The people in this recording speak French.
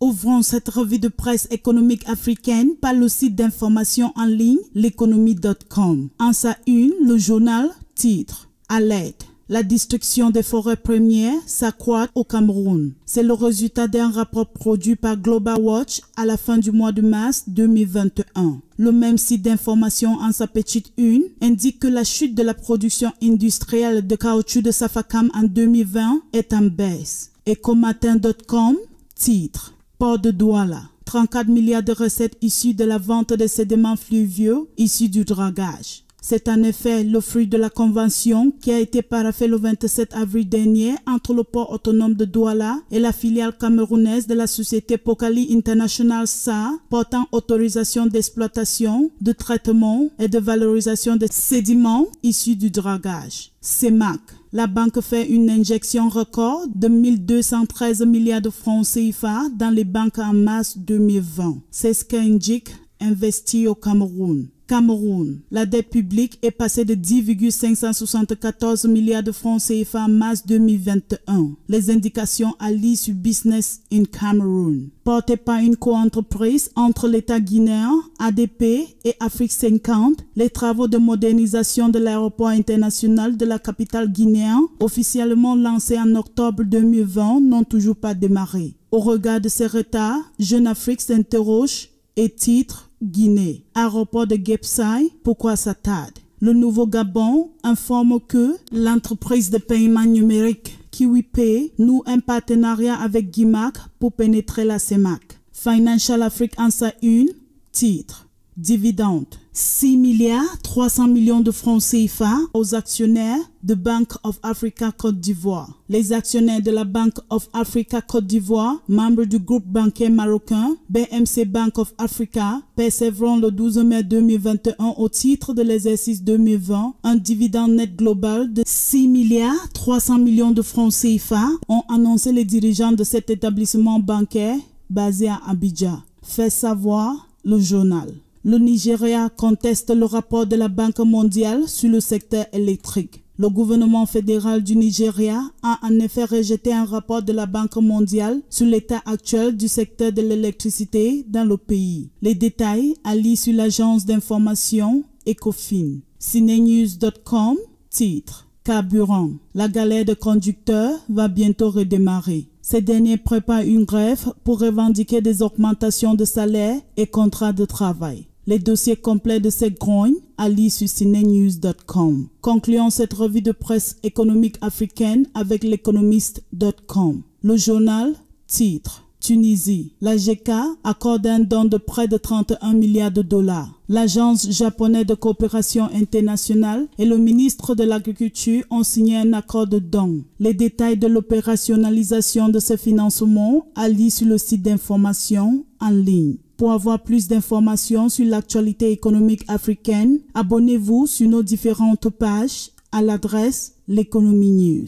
Ouvrons cette revue de presse économique africaine par le site d'information en ligne l'économie.com. En sa une, le journal titre « Alerte ». La destruction des forêts premières s'accroît au Cameroun. C'est le résultat d'un rapport produit par Global Watch à la fin du mois de mars 2021. Le même site d'information en sa petite une indique que la chute de la production industrielle de caoutchouc de Safakam en 2020 est en baisse. Ecomatin.com titre « Port de Douala ». 34 milliards de recettes issues de la vente des sédiments fluviaux issus du dragage. C'est en effet le fruit de la convention qui a été paraphée le 27 avril dernier entre le port autonome de Douala et la filiale camerounaise de la société Pokali International SA portant autorisation d'exploitation, de traitement et de valorisation des sédiments issus du dragage. CEMAC. La banque fait une injection record de 1213 milliards de francs CFA dans les banques en mars 2020. C'est ce qu'indique Investi au Cameroun. Cameroun. La dette publique est passée de 10,574 milliards de francs CFA en mars 2021. Les indications alliées sur Business in Cameroon. Portées par une co-entreprise entre l'État guinéen, ADP et Afrique 50, les travaux de modernisation de l'aéroport international de la capitale guinéenne, officiellement lancés en octobre 2020, n'ont toujours pas démarré. Au regard de ces retards, Jeune Afrique s'interroge et titre Guinée. Aéroport de Guebsai, pourquoi ça tarde? Le Nouveau Gabon informe que l'entreprise de paiement numérique KiwiPay noue un partenariat avec Guimac pour pénétrer la CEMAC. Financial Afrique en sa une, titre Dividende. 6 milliards 300 millions de francs CFA aux actionnaires de Bank of Africa Côte d'Ivoire. Les actionnaires de la Bank of Africa Côte d'Ivoire, membres du groupe bancaire marocain BMC Bank of Africa, percevront le 12 mai 2021 au titre de l'exercice 2020 un dividende net global de 6 milliards 300 millions de francs CFA, ont annoncé les dirigeants de cet établissement bancaire basé à Abidjan. Fait savoir le journal. Le Nigeria conteste le rapport de la Banque mondiale sur le secteur électrique. Le gouvernement fédéral du Nigeria a en effet rejeté un rapport de la Banque mondiale sur l'état actuel du secteur de l'électricité dans le pays. Les détails à lire sur l'agence d'information Ecofin. Cinenews.com titre Carburant. La galère de conducteurs va bientôt redémarrer. Ces derniers préparent une grève pour revendiquer des augmentations de salaire et contrats de travail. Les dossiers complets de ces grognes à lire sur cinenews.com. Concluons cette revue de presse économique africaine avec l'économiste.com. Le journal titre Tunisie. La GK accorde un don de près de 31 milliards de dollars. L'Agence japonaise de coopération internationale et le ministre de l'Agriculture ont signé un accord de don. Les détails de l'opérationnalisation de ce financement à lire sur le site d'information en ligne. Pour avoir plus d'informations sur l'actualité économique africaine, abonnez-vous sur nos différentes pages à l'adresse l'Economy News.